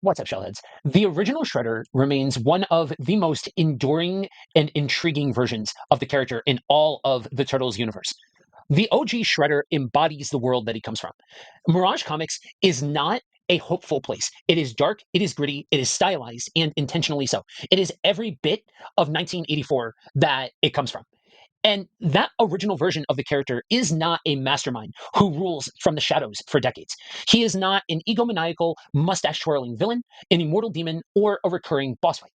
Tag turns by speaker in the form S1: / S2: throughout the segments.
S1: What's up, Shellheads? The original Shredder remains one of the most enduring and intriguing versions of the character in all of the Turtles universe. The OG Shredder embodies the world that he comes from. Mirage Comics is not a hopeful place. It is dark, it is gritty, it is stylized, and intentionally so. It is every bit of 1984 that it comes from. And that original version of the character is not a mastermind who rules from the shadows for decades. He is not an egomaniacal, mustache twirling villain, an immortal demon, or a recurring boss fight.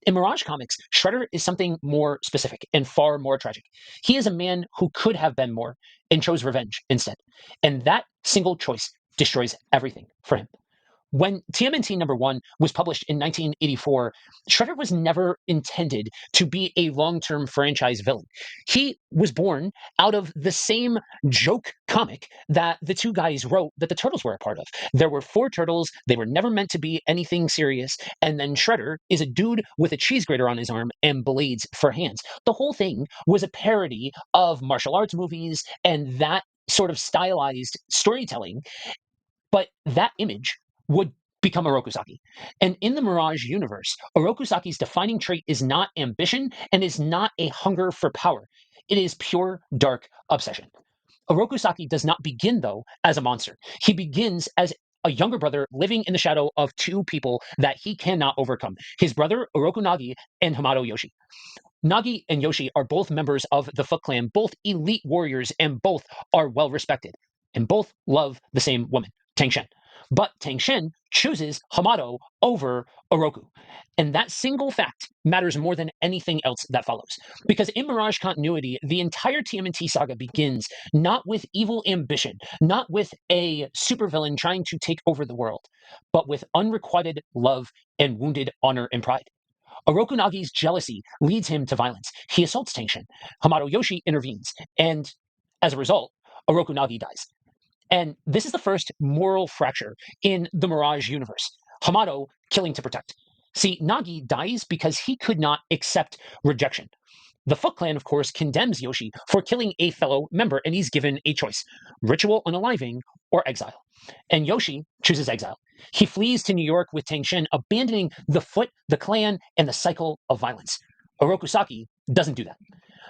S1: In Mirage Comics, Shredder is something more specific and far more tragic. He is a man who could have been more and chose revenge instead. And that single choice destroys everything for him. When TMNT #1 was published in 1984, Shredder was never intended to be a long-term franchise villain. He was born out of the same joke comic that the two guys wrote that the Turtles were a part of. There were 4 turtles, they were never meant to be anything serious, and then Shredder is a dude with a cheese grater on his arm and blades for hands. The whole thing was a parody of martial arts movies and that sort of stylized storytelling, but that image would become Oroku Saki. And in the Mirage universe, Oroku Saki's defining trait is not ambition and is not a hunger for power. It is pure dark obsession. Oroku Saki does not begin, though, as a monster. He begins as a younger brother living in the shadow of 2 people that he cannot overcome, his brother Oroku Nagi and Hamato Yoshi. Nagi and Yoshi are both members of the Foot Clan, both elite warriors, and both are well respected, and both love the same woman, Tang Shen. But Tang Shen chooses Hamato over Oroku. And that single fact matters more than anything else that follows. Because in Mirage continuity, the entire TMNT saga begins not with evil ambition, not with a supervillain trying to take over the world, but with unrequited love and wounded honor and pride. Oroku Nagi's jealousy leads him to violence. He assaults Tang Shen. Hamato Yoshi intervenes, and as a result, Oroku Nagi dies. And this is the first moral fracture in the Mirage universe. Hamato killing to protect. See, Nagi dies because he could not accept rejection. The Foot Clan, of course, condemns Yoshi for killing a fellow member, and he's given a choice: ritual unaliving or exile. And Yoshi chooses exile. He flees to New York with Tang Shen, abandoning the Foot, the clan, and the cycle of violence. Oroku Saki doesn't do that.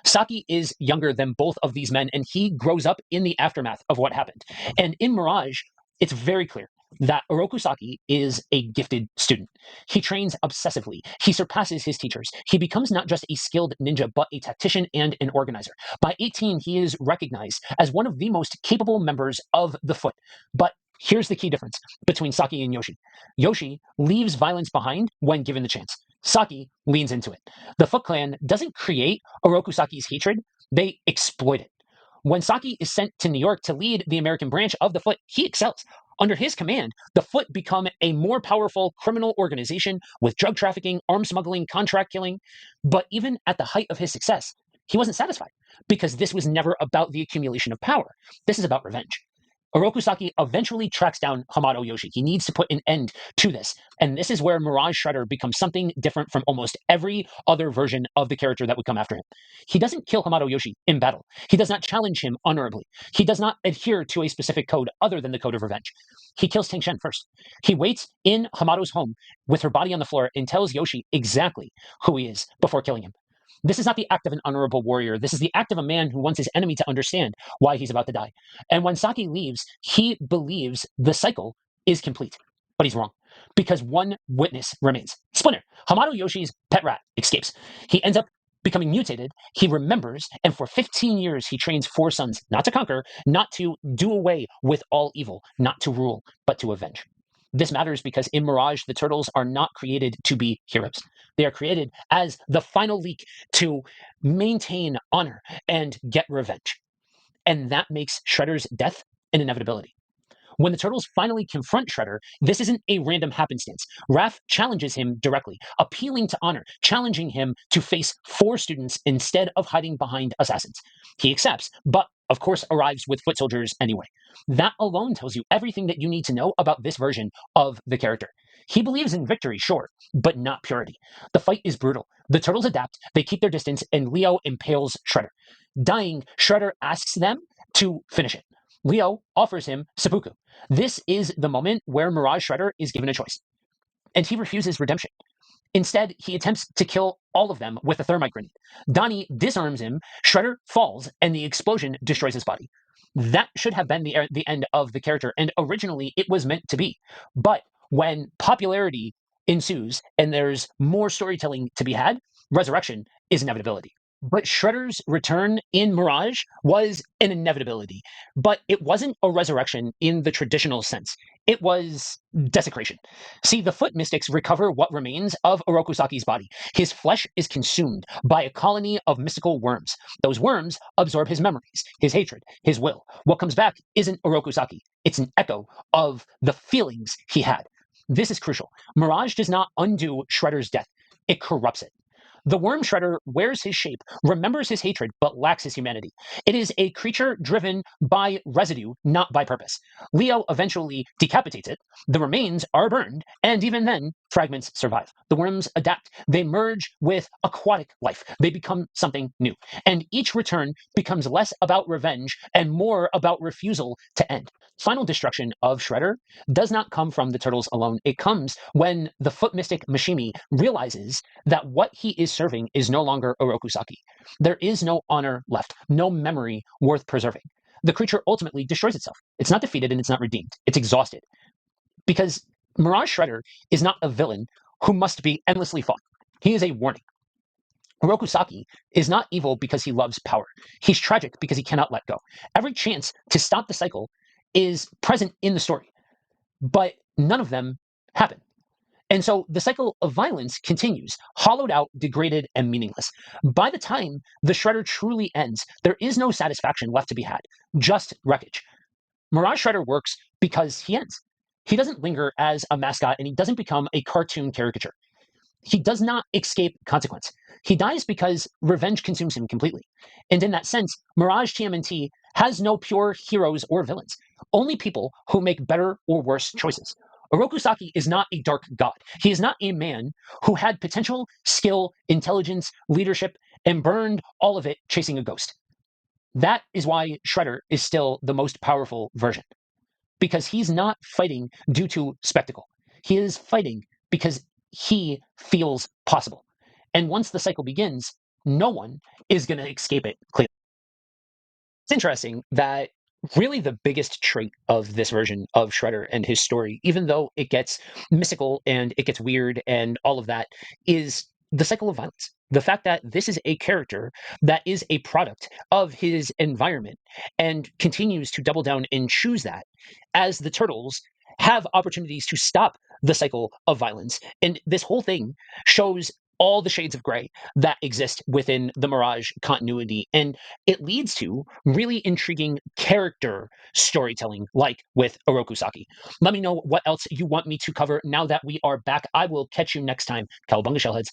S1: Saki is younger than both of these men, and he grows up in the aftermath of what happened. And in Mirage, it's very clear that Oroku Saki is a gifted student. He trains obsessively. He surpasses his teachers. He becomes not just a skilled ninja, but a tactician and an organizer. By 18, he is recognized as one of the most capable members of the Foot. But here's the key difference between Saki and Yoshi. Yoshi leaves violence behind when given the chance. Saki leans into it. The Foot Clan doesn't create Oroku Saki's hatred, they exploit it. When Saki is sent to New York to lead the American branch of the Foot, he excels. Under his command, the Foot become a more powerful criminal organization with drug trafficking, arms smuggling, contract killing. But even at the height of his success, he wasn't satisfied because this was never about the accumulation of power. This is about revenge. Oroku Saki eventually tracks down Hamato Yoshi. He needs to put an end to this. And this is where Mirage Shredder becomes something different from almost every other version of the character that would come after him. He doesn't kill Hamato Yoshi in battle. He does not challenge him honorably. He does not adhere to a specific code other than the code of revenge. He kills Tang Shen first. He waits in Hamato's home with her body on the floor and tells Yoshi exactly who he is before killing him. This is not the act of an honorable warrior. This is the act of a man who wants his enemy to understand why he's about to die. And when Saki leaves, he believes the cycle is complete. But he's wrong, because one witness remains. Splinter, Hamato Yoshi's pet rat, escapes. He ends up becoming mutated. He remembers, and for 15 years, he trains 4 sons not to conquer, not to do away with all evil, not to rule, but to avenge. This matters because in Mirage, the Turtles are not created to be heroes. They are created as the final leak to maintain honor and get revenge. And that makes Shredder's death an inevitability. When the Turtles finally confront Shredder, this isn't a random happenstance. Raph challenges him directly, appealing to honor, challenging him to face 4 students instead of hiding behind assassins. He accepts, but of course arrives with foot soldiers anyway. That alone tells you everything that you need to know about this version of the character. He believes in victory, sure, but not purity. The fight is brutal. The Turtles adapt, they keep their distance, and Leo impales Shredder. Dying, Shredder asks them to finish it. Leo offers him seppuku. This is the moment where Mirage Shredder is given a choice. and he refuses redemption. Instead, he attempts to kill all of them with a thermite grenade. Donnie disarms him, Shredder falls, and the explosion destroys his body. That should have been the end of the character, and originally it was meant to be. But when popularity ensues and there's more storytelling to be had, resurrection is inevitability. But Shredder's return in Mirage was an inevitability, but it wasn't a resurrection in the traditional sense. It was desecration. See, the Foot Mystics recover what remains of Oroku Saki's body. His flesh is consumed by a colony of mystical worms. Those worms absorb his memories, his hatred, his will. What comes back isn't Oroku Saki. It's an echo of the feelings he had. This is crucial. Mirage does not undo Shredder's death. It corrupts it. The Worm Shredder wears his shape, remembers his hatred, but lacks his humanity. It is a creature driven by residue, not by purpose. Leo eventually decapitates it, the remains are burned, and even then, fragments survive. The worms adapt. They merge with aquatic life. They become something new. And each return becomes less about revenge and more about refusal to end. Final destruction of Shredder does not come from the turtles alone. It comes when the Foot Mystic Mishimi realizes that what he is serving is no longer Oroku Saki. There is no honor left, no memory worth preserving. The creature ultimately destroys itself. It's not defeated and it's not redeemed. It's exhausted. Because Mirage Shredder is not a villain who must be endlessly fought. He is a warning. Oroku Saki is not evil because he loves power. He's tragic because he cannot let go. Every chance to stop the cycle is present in the story, but none of them happen. And so the cycle of violence continues, hollowed out, degraded, and meaningless. By the time the Shredder truly ends, there is no satisfaction left to be had, just wreckage. Mirage Shredder works because he ends. He doesn't linger as a mascot and he doesn't become a cartoon caricature. He does not escape consequence. He dies because revenge consumes him completely. And in that sense, Mirage TMNT has no pure heroes or villains, only people who make better or worse choices. Oroku Saki is not a dark god. He is not a man who had potential, skill, intelligence, leadership, and burned all of it chasing a ghost. That is why Shredder is still the most powerful version, because he's not fighting due to spectacle. He is fighting because he feels possible. And once the cycle begins, no one is going to escape it clearly. It's interesting that really the biggest trait of this version of Shredder and his story, even though it gets mystical and it gets weird and all of that, is the cycle of violence. The fact that this is a character that is a product of his environment and continues to double down and choose that as the turtles have opportunities to stop the cycle of violence. And this whole thing shows all the shades of gray that exist within the Mirage continuity. And it leads to really intriguing character storytelling, like with Oroku Saki. Let me know what else you want me to cover now that we are back. I will catch you next time. Cowabunga Shellheads.